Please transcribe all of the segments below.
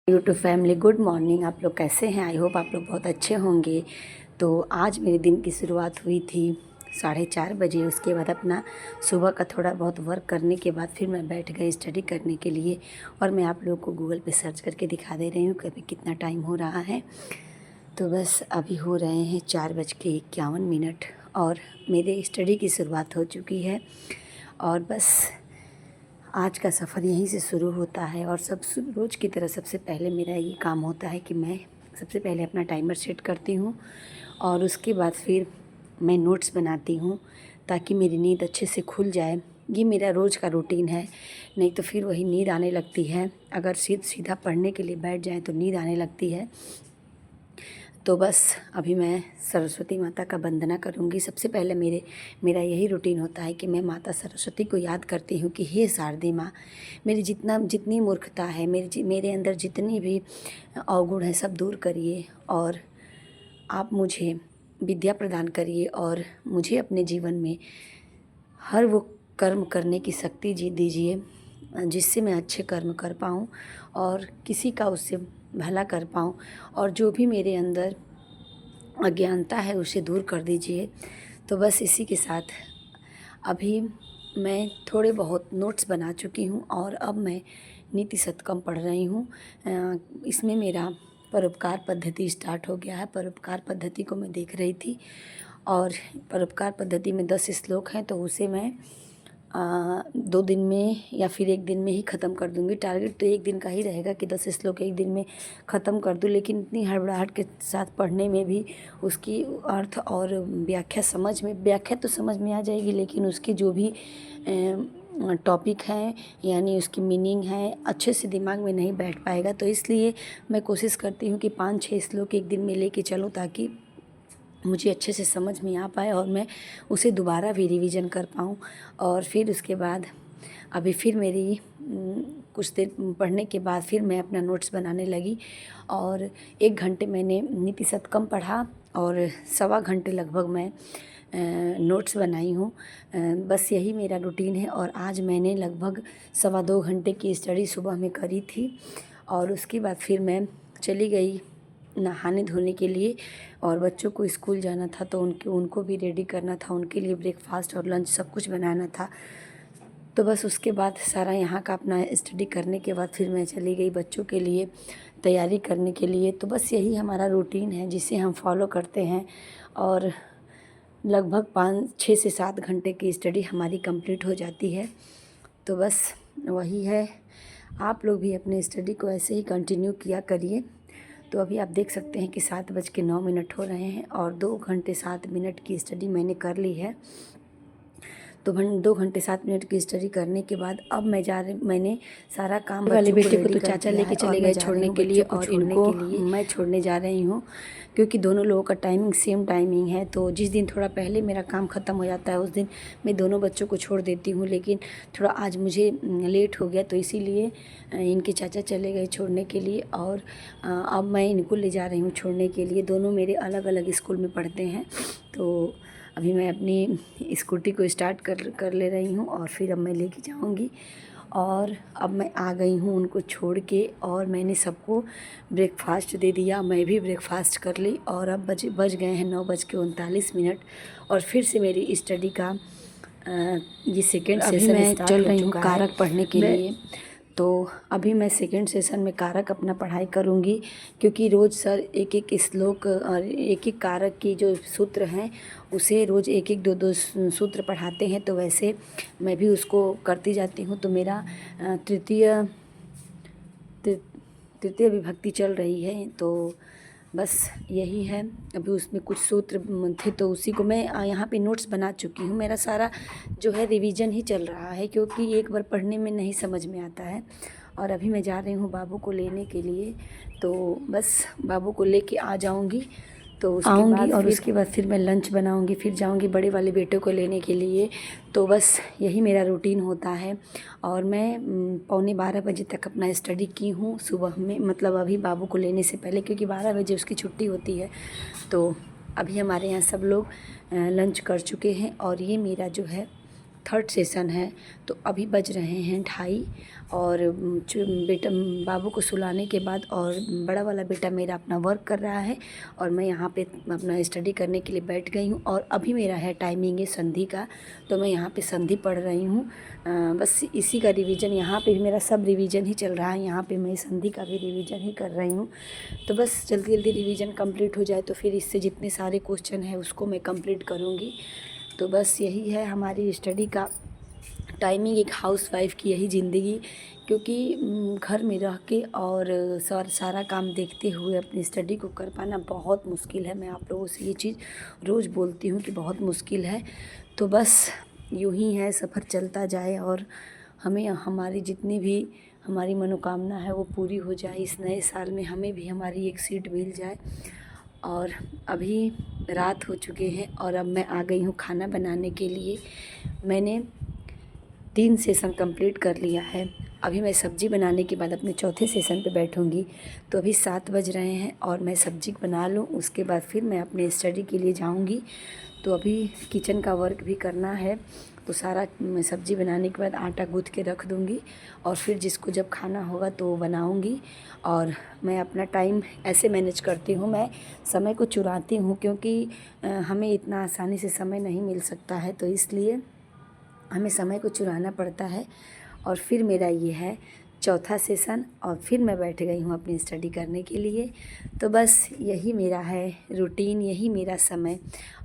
YouTube family, good morning. आप लोग कैसे हैं? आई होप आप लोग बहुत अच्छे होंगे। तो आज मेरे दिन की शुरुआत हुई थी 4:30 बजे। उसके बाद अपना सुबह का थोड़ा बहुत वर्क करने के बाद फिर मैं बैठ गई स्टडी करने के लिए। और मैं आप लोगों को गूगल पे सर्च करके दिखा दे रही हूँ कि अभी कितना टाइम हो रहा है। तो बस अभी हो रहे हैं 4:51 और मेरे स्टडी की शुरुआत हो चुकी है। और बस आज का सफ़र यहीं से शुरू होता है। और सब रोज़ की तरह सबसे पहले मेरा ये काम होता है कि मैं सबसे पहले अपना टाइमर सेट करती हूँ और उसके बाद फिर मैं नोट्स बनाती हूँ ताकि मेरी नींद अच्छे से खुल जाए। ये मेरा रोज़ का रूटीन है, नहीं तो फिर वही नींद आने लगती है। अगर सीधा पढ़ने के लिए बैठ जाए तो नींद आने लगती है। तो बस अभी मैं सरस्वती माता का वंदना करूँगी। सबसे पहले मेरा यही रूटीन होता है कि मैं माता सरस्वती को याद करती हूँ कि हे शारदे माँ, मेरी जितनी मूर्खता है, मेरे अंदर जितनी भी अवगुण है सब दूर करिए और आप मुझे विद्या प्रदान करिए और मुझे अपने जीवन में हर वो कर्म करने की शक्ति दीजिए जिससे मैं अच्छे कर्म कर पाऊँ और किसी का उससे भला कर पाऊँ। और जो भी मेरे अंदर अज्ञानता है उसे दूर कर दीजिए। तो बस इसी के साथ अभी मैं थोड़े बहुत नोट्स बना चुकी हूँ और अब मैं नीति शतकम पढ़ रही हूँ। इसमें मेरा परोपकार पद्धति स्टार्ट हो गया है। परोपकार पद्धति को मैं देख रही थी और परोपकार पद्धति में 10 श्लोक हैं, तो उसे मैं 2 दिन में या फिर 1 दिन में ही ख़त्म कर दूँगी। टारगेट तो 1 दिन का ही रहेगा कि 10 श्लोक 1 दिन में ख़त्म कर दूँ, लेकिन इतनी हड़बड़ाहट के साथ पढ़ने में भी उसकी अर्थ और व्याख्या तो समझ में आ जाएगी, लेकिन उसके जो भी टॉपिक हैं यानी उसकी मीनिंग है अच्छे से दिमाग में नहीं बैठ पाएगा। तो इसलिए मैं कोशिश करती हूँ कि 5-6 श्लोक 1 दिन में लेके चलूँ ताकि मुझे अच्छे से समझ में आ पाए और मैं उसे दोबारा भी रिवीजन कर पाऊँ। और फिर उसके बाद अभी फिर मेरी कुछ देर पढ़ने के बाद फिर मैं अपना नोट्स बनाने लगी और 1 घंटे मैंने नीति शतकम पढ़ा और 1.25 घंटे लगभग मैं नोट्स बनाई हूँ। बस यही मेरा रूटीन है। और आज मैंने लगभग 2.25 घंटे की स्टडी सुबह में करी थी और उसके बाद फिर मैं चली गई नहाने धोने के लिए। और बच्चों को स्कूल जाना था तो उनको भी रेडी करना था, उनके लिए ब्रेकफास्ट और लंच सब कुछ बनाना था। तो बस उसके बाद सारा यहाँ का अपना स्टडी करने के बाद फिर मैं चली गई बच्चों के लिए तैयारी करने के लिए। तो बस यही हमारा रूटीन है जिसे हम फॉलो करते हैं और लगभग 6 से 7 घंटे की स्टडी हमारी कंप्लीट हो जाती है। तो बस वही है, आप लोग भी अपने स्टडी को ऐसे ही कंटिन्यू किया करिए। तो अभी आप देख सकते हैं कि 7:09 हो रहे हैं और 2 घंटे 7 मिनट की स्टडी मैंने कर ली है। तो 2 घंटे 7 मिनट की स्टडी करने के बाद अब मैंने सारा काम वाले बेटे को तो चाचा लेके चले गए छोड़ने के लिए और इनको मैं छोड़ने जा रही हूँ क्योंकि दोनों लोगों का टाइमिंग सेम टाइमिंग है। तो जिस दिन थोड़ा पहले मेरा काम ख़त्म हो जाता है उस दिन मैं दोनों बच्चों को छोड़ देती हूँ, लेकिन थोड़ा आज मुझे लेट हो गया तो इसीलिए इनके चाचा चले गए छोड़ने के लिए और अब मैं इनको ले जा रही हूँ छोड़ने के लिए। दोनों मेरे अलग अलग स्कूल में पढ़ते हैं। तो अभी मैं अपनी स्कूटी को स्टार्ट कर ले रही हूँ और फिर अब मैं लेके जाऊँगी। और अब मैं आ गई हूँ उनको छोड़ के और मैंने सबको ब्रेकफास्ट दे दिया, मैं भी ब्रेकफास्ट कर ली और अब बज गए हैं 9:39 और फिर से मेरी स्टडी का ये सेकेंड सेशन स्टार्ट हो चुका है। कारक पढ़ने के लिए तो अभी मैं सेकंड सेशन में कारक अपना पढ़ाई करूँगी, क्योंकि रोज़ सर एक एक श्लोक और एक एक कारक की जो सूत्र हैं उसे रोज़ एक एक दो दो सूत्र पढ़ाते हैं। तो वैसे मैं भी उसको करती जाती हूँ। तो मेरा तृतीय विभक्ति चल रही है, तो बस यही है। अभी उसमें कुछ सूत्र थे तो उसी को मैं यहाँ पे नोट्स बना चुकी हूँ। मेरा सारा जो है रिवीजन ही चल रहा है, क्योंकि एक बार पढ़ने में नहीं समझ में आता है। और अभी मैं जा रही हूँ बाबू को लेने के लिए, तो बस बाबू को लेके आ जाऊँगी तो उसके बाद फिर मैं लंच बनाऊंगी, फिर जाऊंगी बड़े वाले बेटे को लेने के लिए। तो बस यही मेरा रूटीन होता है। और मैं 11:45 बजे तक अपना स्टडी की हूँ सुबह में, मतलब अभी बाबू को लेने से पहले, क्योंकि 12 बजे उसकी छुट्टी होती है। तो अभी हमारे यहाँ सब लोग लंच कर चुके हैं और ये मेरा जो है थर्ड सेशन है। तो अभी बज रहे हैं 2:30 और बेटा बाबू को सुलाने के बाद और बड़ा वाला बेटा मेरा अपना वर्क कर रहा है और मैं यहाँ पे अपना स्टडी करने के लिए बैठ गई हूँ। और अभी मेरा है टाइमिंग है संधि का, तो मैं यहाँ पे संधि पढ़ रही हूँ। बस इसी का रिवीजन, यहाँ पे भी मेरा सब रिवीजन ही चल रहा है। यहाँ पे मैं संधि का भी रिवीजन ही कर रही हूँ। तो बस जल्दी जल्दी रिवीजन कंप्लीट हो जाए तो फिर इससे जितने सारे क्वेश्चन हैं उसको मैं कंप्लीट करूँगी। तो बस यही है हमारी स्टडी का टाइमिंग, एक हाउसवाइफ़ की यही ज़िंदगी। क्योंकि घर में रह के और सारा काम देखते हुए अपनी स्टडी को कर पाना बहुत मुश्किल है। मैं आप लोगों से ये चीज़ रोज़ बोलती हूँ कि बहुत मुश्किल है। तो बस यूँ ही है, सफ़र चलता जाए और हमें हमारी जितनी भी हमारी मनोकामना है वो पूरी हो जाए। इस नए साल में हमें भी हमारी एक सीट मिल जाए। और अभी रात हो चुके हैं और अब मैं आ गई हूँ खाना बनाने के लिए। मैंने 3 सेशन कंप्लीट कर लिया है। अभी मैं सब्ज़ी बनाने के बाद अपने चौथे सेशन पे बैठूँगी। तो अभी 7 बज रहे हैं और मैं सब्ज़ी बना लूँ, उसके बाद फिर मैं अपने स्टडी के लिए जाऊँगी। तो अभी किचन का वर्क भी करना है, तो सारा सब्ज़ी बनाने के बाद आटा गूँथ के रख दूँगी और फिर जिसको जब खाना होगा तो वो बनाऊँगी। और मैं अपना टाइम ऐसे मैनेज करती हूँ, मैं समय को चुराती हूँ, क्योंकि हमें इतना आसानी से समय नहीं मिल सकता है, तो इसलिए हमें समय को चुराना पड़ता है। और फिर मेरा ये है चौथा सेशन और फिर मैं बैठ गई हूँ अपनी स्टडी करने के लिए। तो बस यही मेरा है रूटीन, यही मेरा समय।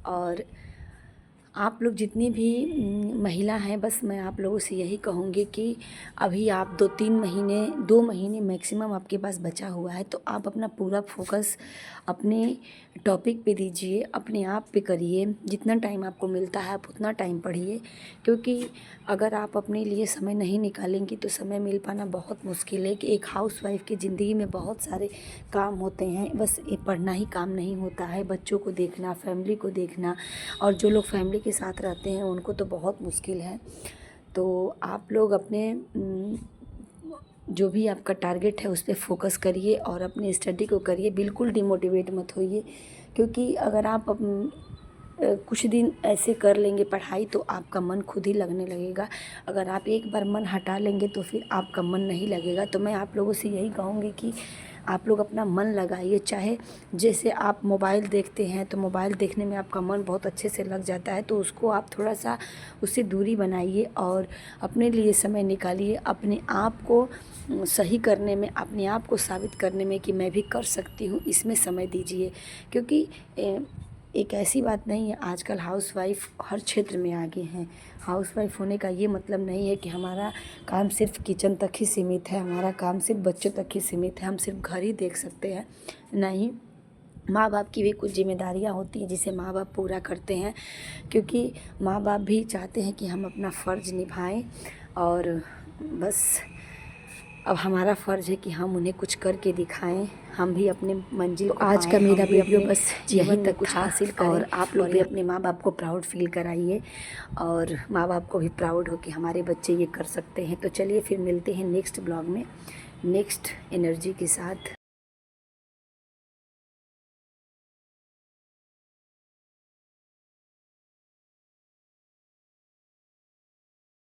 और आप लोग जितनी भी महिला हैं, बस मैं आप लोगों से यही कहूँगी कि अभी आप 2 महीने मैक्सिमम आपके पास बचा हुआ है, तो आप अपना पूरा फोकस अपने टॉपिक पे दीजिए, अपने आप पे करिए। जितना टाइम आपको मिलता है आप उतना टाइम पढ़िए, क्योंकि अगर आप अपने लिए समय नहीं निकालेंगी तो समय मिल पाना बहुत मुश्किल है। कि एक हाउसवाइफ़ की ज़िंदगी में बहुत सारे काम होते हैं, बस ये पढ़ना ही काम नहीं होता है। बच्चों को देखना, फैमिली को देखना, और जो लोग फैमिली के साथ रहते हैं उनको तो बहुत मुश्किल है। तो आप लोग अपने जो भी आपका टारगेट है उस पर फोकस करिए और अपनी स्टडी को करिए, बिल्कुल डिमोटिवेट मत होइए। क्योंकि अगर आप कुछ दिन ऐसे कर लेंगे पढ़ाई तो आपका मन खुद ही लगने लगेगा। अगर आप एक बार मन हटा लेंगे तो फिर आपका मन नहीं लगेगा। तो मैं आप लोगों से यही कहूँगी कि आप लोग अपना मन लगाइए। चाहे जैसे आप मोबाइल देखते हैं तो मोबाइल देखने में आपका मन बहुत अच्छे से लग जाता है, तो उसको आप थोड़ा सा उससे दूरी बनाइए और अपने लिए समय निकालिए। अपने आप को सही करने में, अपने आप को साबित करने में कि मैं भी कर सकती हूँ, इसमें समय दीजिए। क्योंकि एक ऐसी बात नहीं है, आजकल हाउसवाइफ़ हर क्षेत्र में आगे हैं। हाउसवाइफ़ होने का ये मतलब नहीं है कि हमारा काम सिर्फ किचन तक ही सीमित है, हमारा काम सिर्फ बच्चों तक ही सीमित है, हम सिर्फ घर ही देख सकते हैं। नहीं, माँ बाप की भी कुछ जिम्मेदारियाँ होती हैं जिसे माँ बाप पूरा करते हैं, क्योंकि माँ बाप भी चाहते हैं कि हम अपना फ़र्ज़ निभाएं। और बस अब हमारा फ़र्ज़ है कि हम उन्हें कुछ करके दिखाएं, हम भी अपने मंजिल को आज का मेरा वीडियो बस यहीं तक कुछ हासिल करें। और आप लोग भी अपने माँ बाप को प्राउड फील कराइए और माँ बाप को भी प्राउड हो कि हमारे बच्चे ये कर सकते हैं। तो चलिए फिर मिलते हैं नेक्स्ट ब्लॉग में नेक्स्ट एनर्जी के साथ।